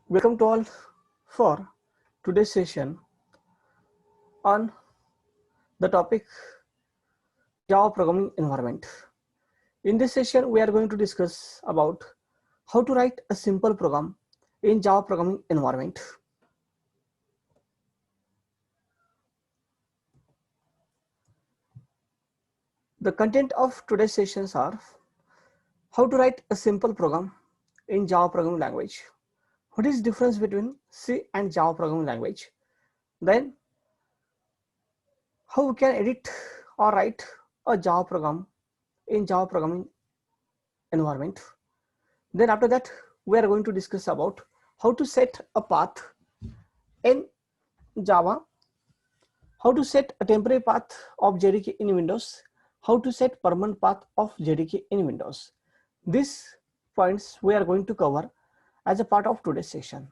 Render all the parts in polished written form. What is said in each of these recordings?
Welcome to all for today's session on the topic Java programming environment. In this session, we are going to discuss about how to write a simple program in Java programming environment. The content of today's sessions are how to write a simple program in Java programming language. What is the difference between C and Java programming language? Then how we can edit or write a Java program in Java programming environment. Then after that, we are going to discuss about how to set a path in Java, how to set a temporary path of JDK in Windows, how to set permanent path of JDK in Windows. These points we are going to cover as a part of today's session.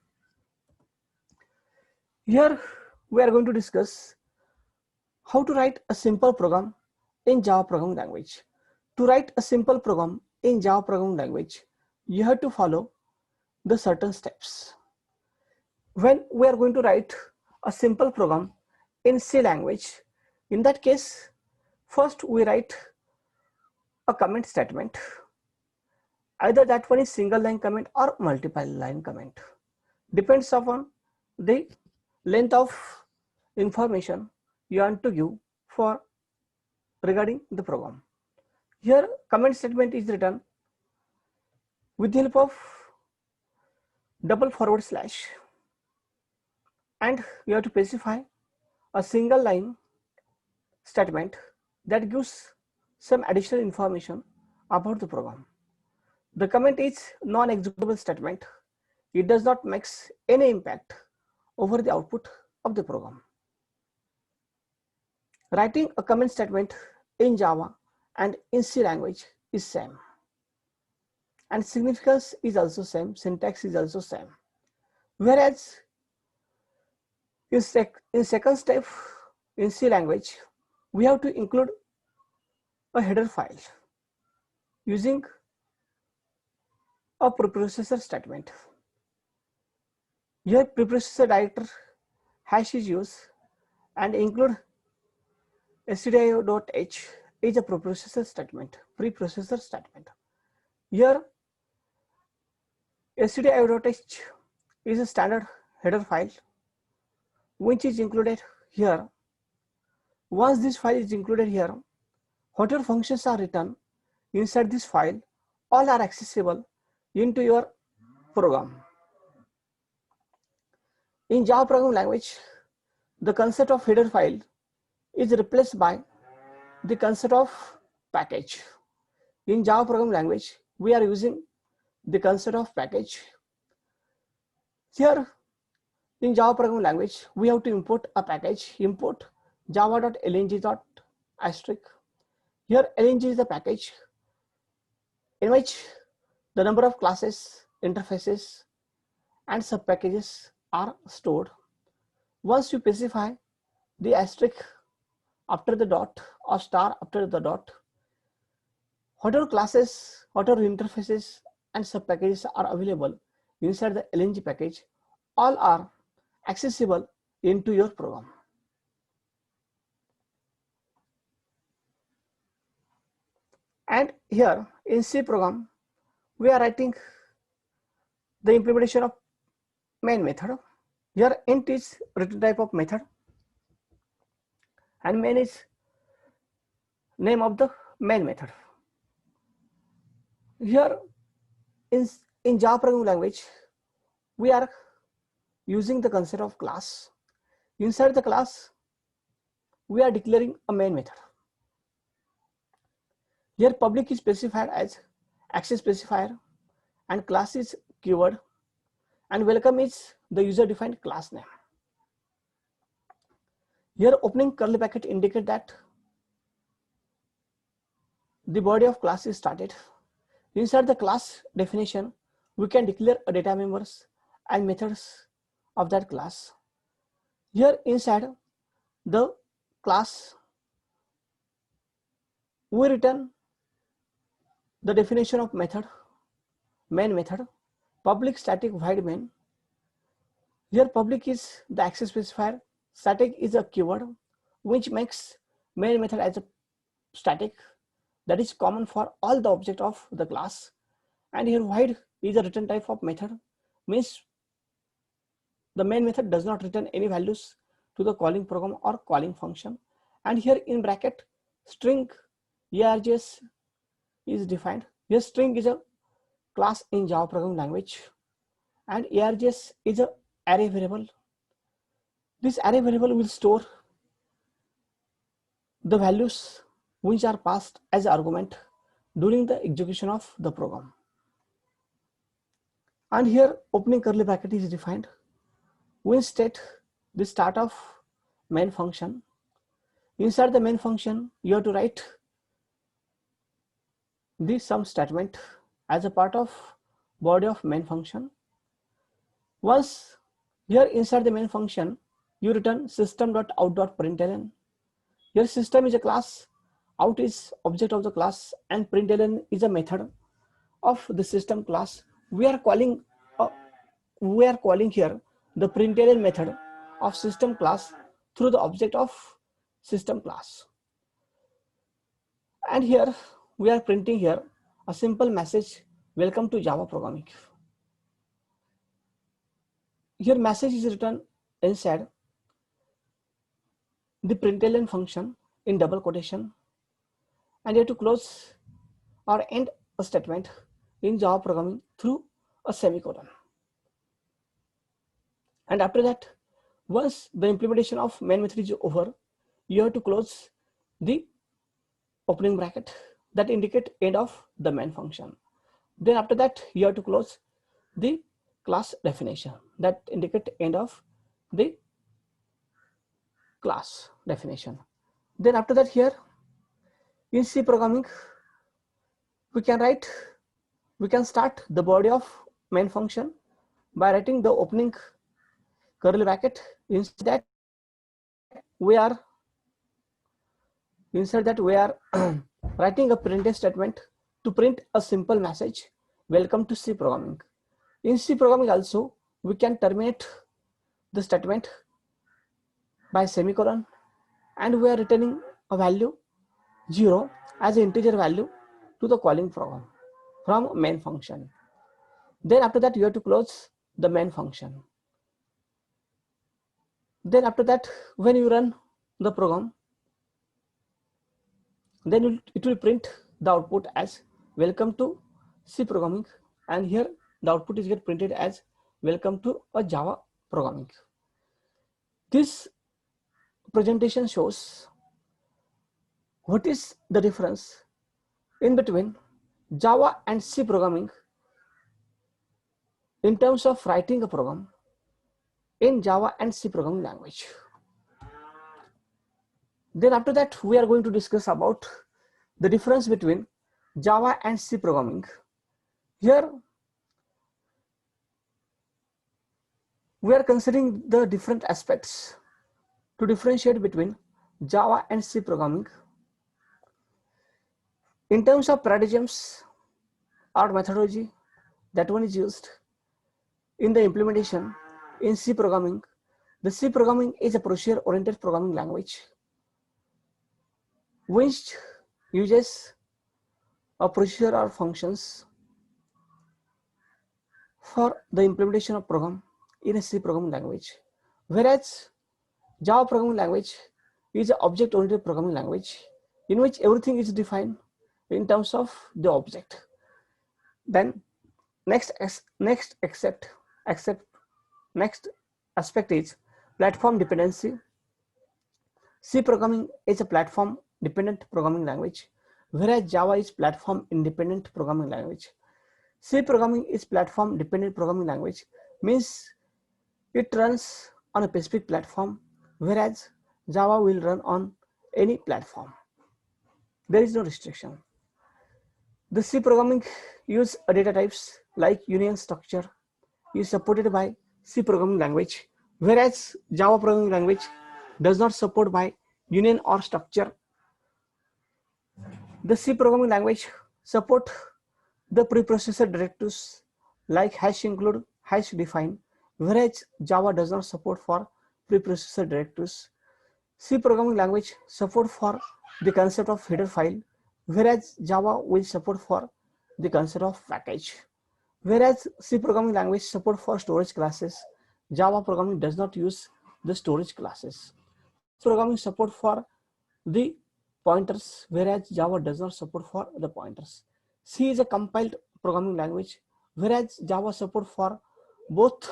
Here we are going to discuss how to write a simple program in Java programming language. To write a simple program in Java programming language, you have to follow the certain steps. When we are going to write a simple program in C language, in that case, first we write a comment statement. Either that one is single line comment or multiple line comment. Depends upon the length of information you want to give for regarding the program. Here comment statement is written with the help of double forward slash, and you have to specify a single line statement that gives some additional information about the program. The comment is non-executable statement. It does not make any impact over the output of the program. Writing a comment statement in Java and in C language is same, and significance is also same, syntax is also same. Whereas in second step in C language, we have to include a header file using a preprocessor statement. Here preprocessor director hash is used and include stdio.h is a preprocessor statement. Here stdio.h is a standard header file which is included here. Once this file is included here, whatever functions are written inside this file, all are accessible into your program. In Java programming language, the concept of header file is replaced by the concept of package. In Java programming language, we are using the concept of package. Here in Java programming language, we have to import a package, import java.lng.asterisk. Here lng is the package in which the number of classes, interfaces and subpackages are stored. Once you specify the asterisk after the dot or star after the dot, whatever classes, whatever interfaces and subpackages are available inside the LNG package, all are accessible into your program. And here in C program, we are writing the implementation of main method. Here int is return type of method and main is name of the main method. Here in Java programming language, we are using the concept of class. Inside the class, we are declaring a main method. Here public is specified as access specifier and class is keyword and welcome is the user defined class name. Here opening curly bracket indicate that the body of class is started. Inside the class definition, we can declare a data members and methods of that class. Here inside the class, we return the definition of method, main method, public static void main, Here public is the access specifier, static is a keyword which makes main method as a static, that is common for all the object of the class. And here void is a return type of method, means the main method does not return any values to the calling program or calling function. And here in bracket string args is defined. Here string is a class in Java programming language and args is a array variable. This array variable will store the values which are passed as argument during the execution of the program. And here opening curly bracket is defined. We state the start of main function. Inside the main function, you have to write the sum statement as a part of body of main function. Once here inside the main function, you return system.out.println. Here system is a class, out is object of the class, and println is a method of the system class. We are calling here the println method of system class through the object of system class. And here we are printing here a simple message, welcome to Java programming. Here message is written inside the println function in double quotation, and you have to close or end a statement in Java programming through a semicolon. And after that, once the implementation of main method is over, you have to close the opening bracket that indicate end of the main function. Then after that, you have to close the class definition that indicate end of the class definition. Then after that, here in C programming, we can start the body of main function by writing the opening curly bracket. Inside that we are writing a printf statement to print a simple message, welcome to C programming. In C programming also, we can terminate the statement by semicolon, and we are returning a value 0 as an integer value to the calling program from main function. Then after that, you have to close the main function. Then after that, when you run the program, then it will print the output as welcome to C programming, and here the output is get printed as welcome to a Java programming. This presentation shows what is the difference in between Java and C programming in terms of writing a program in Java and C programming language. Then after that, we are going to discuss about the difference between Java and C programming. Here we are considering the different aspects to differentiate between Java and C programming. In terms of paradigms or methodology, that one is used in the implementation in C programming. The C programming is a procedure-oriented programming language which uses a procedure or functions for the implementation of program in a C programming language, whereas Java programming language is an object-oriented programming language in which everything is defined in terms of the object. Then next aspect is platform dependency. C programming is a platform dependent programming language, whereas Java is platform independent programming language. C programming is platform dependent programming language, means it runs on a specific platform, whereas Java will run on any platform. There is no restriction. The C programming use data types like union structure is supported by C programming language, whereas Java programming language does not support by union or structure. The C programming language support the preprocessor directives like hash include, hash define, whereas Java does not support for preprocessor directives. C programming language support for the concept of header file, whereas Java will support for the concept of package. Whereas C programming language support for storage classes, Java programming does not use the storage classes. C programming support for the pointers, whereas Java does not support for the pointers. C is a compiled programming language, whereas Java support for both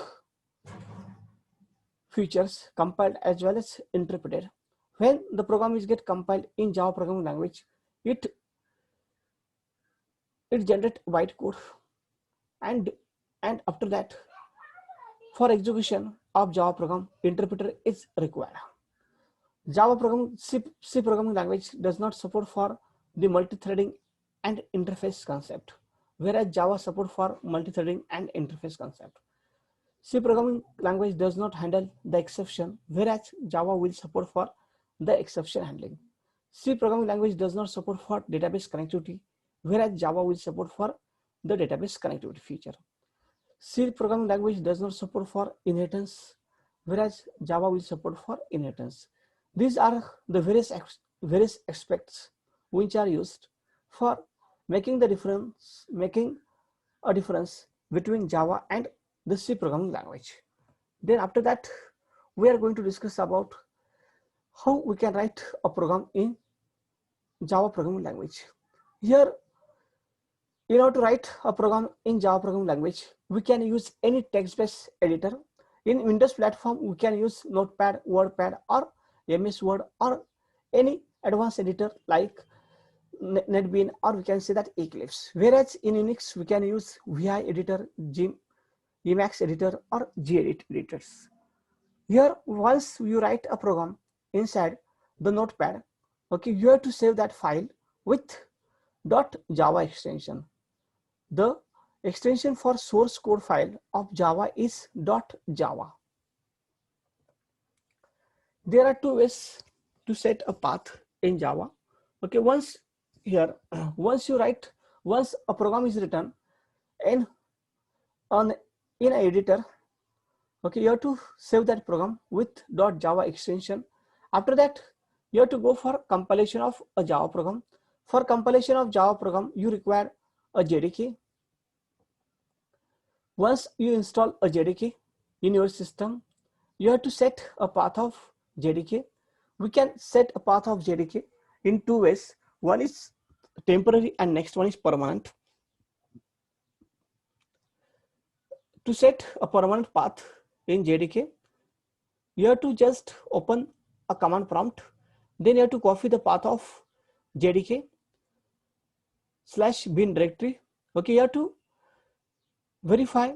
features, compiled as well as interpreted. When the program is get compiled in Java programming language, it generates bytecode, and after that, for execution of Java program, interpreter is required. Java program C programming language does not support for the multi-threading and interface concept, whereas Java support for multi-threading and interface concept. C programming language does not handle the exception, whereas Java will support for the exception handling. C programming language does not support for database connectivity, whereas Java will support for the database connectivity feature. C programming language does not support for inheritance, whereas Java will support for inheritance. These are the various aspects which are used for making a difference between Java and the C programming language. Then after that, we are going to discuss about how we can write a program in Java programming language. Here, in order to write a program in Java programming language, we can use any text-based editor. In Windows platform, we can use Notepad, WordPad, or MS Word, or any advanced editor like NetBeans, or we can say that Eclipse. Whereas in Unix, we can use VI editor, Emacs editor, or gedit editors. Here, once you write a program inside the Notepad, okay, you have to save that file with .java extension. The extension for source code file of Java is .java. There are two ways to set a path in Java. Okay, once a program is written in an editor, okay, you have to save that program with .java extension. After that, you have to go for compilation of a Java program. For compilation of Java program, you require a JDK. Once you install a JDK in your system, you have to set a path of JDK. We can set a path of JDK in two ways. One is temporary and next one is permanent. To set a permanent path in JDK, you have to just open a command prompt. Then you have to copy the path of JDK /bin directory. Okay, you have to verify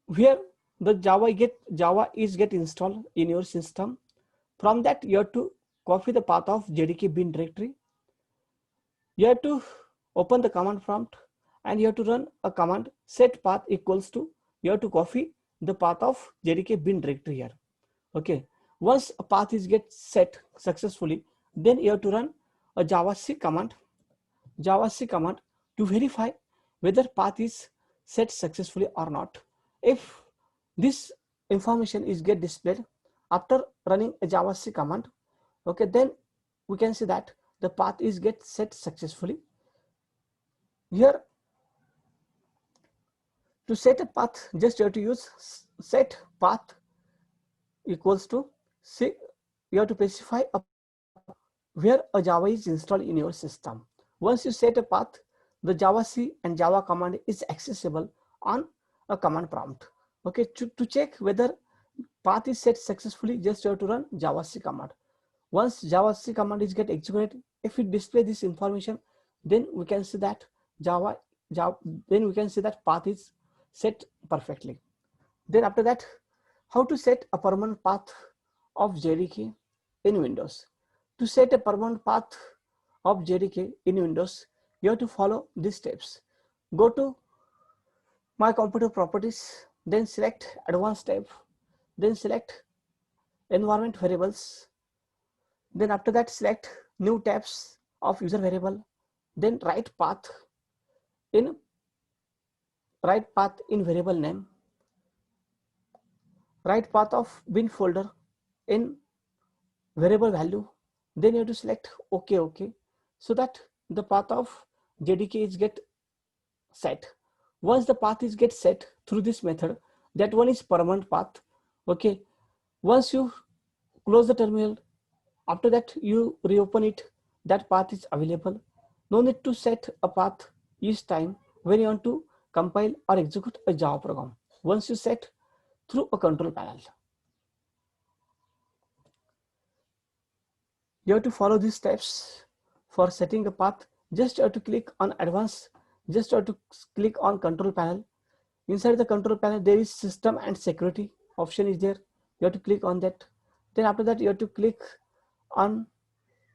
where the Java is get installed in your system. From that, you have to copy the path of JDK bin directory. You have to open the command prompt and you have to run a command set path equals to, you have to copy the path of JDK bin directory here. Okay, once a path is get set successfully, then you have to run a javac command to verify whether path is set successfully or not. If this information is get displayed after running a javac command, okay, then we can see that the path is get set successfully. Here, to set a path, just you have to use set path equals to see, you have to specify where a Java is installed in your system. Once you set a path, the javac and Java command is accessible on a command prompt. Okay, to check whether path is set successfully, just you have to run javac command. Once javac command is get executed, if it display this information, then we can see that then we can see that path is set perfectly. Then after that, how to set a permanent path of JDK in Windows. To set a permanent path of JDK in Windows, you have to follow these steps. Go to My Computer Properties, then select Advanced tab, then select Environment Variables. Then after that, select New tabs of User Variable, then write path in variable name. write path of bin folder in variable value. Then you have to select OK, so that the path of JDK is get set. Once the path is get set through this method, that one is permanent path. Okay, once you close the terminal, after that you reopen it, that path is available. No need to set a path each time when you want to compile or execute a Java program. Once you set through a control panel, you have to follow these steps for setting a path. Just have to click on advanced, just have to click on control panel. Inside the control panel, there is system and security option is there. You have to click on that. Then after that, you have to click on,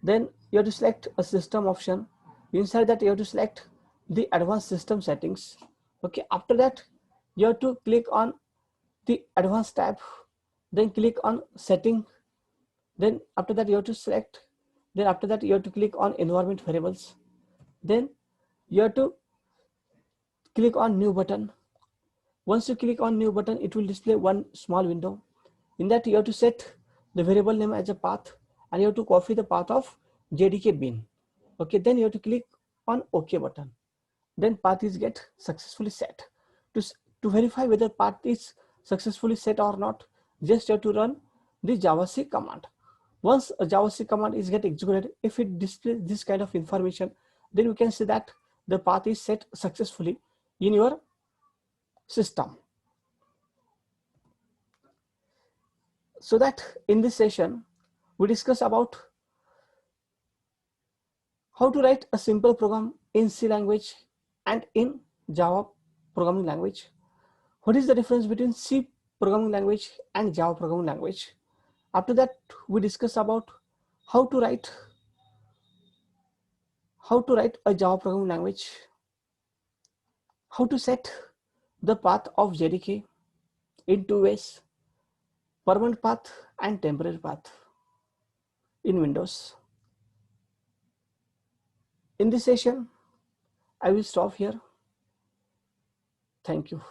then you have to select a system option. Inside that, you have to select the advanced system settings. Okay, after that, you have to click on the advanced tab, then click on setting. Then after that, you have to select, then after that, you have to click on environment variables. Then you have to click on new button. Once you click on new button, it will display one small window. In that, you have to set the variable name as a path, and you have to copy the path of JDK bin. Okay, then you have to click on OK button. Then path is get successfully set. To verify whether path is successfully set or not, just have to run the JavaScript command. Once a JavaScript command is get executed, if it displays this kind of information, then we can see that the path is set successfully in your system. So that in this session, we discuss about how to write a simple program in C language and in Java programming language. What is the difference between C programming language and Java programming language? After that, we discuss about how to write a Java programming language, how to set the path of JDK in two ways, permanent path and temporary path in Windows. In this session, I will stop here. Thank you.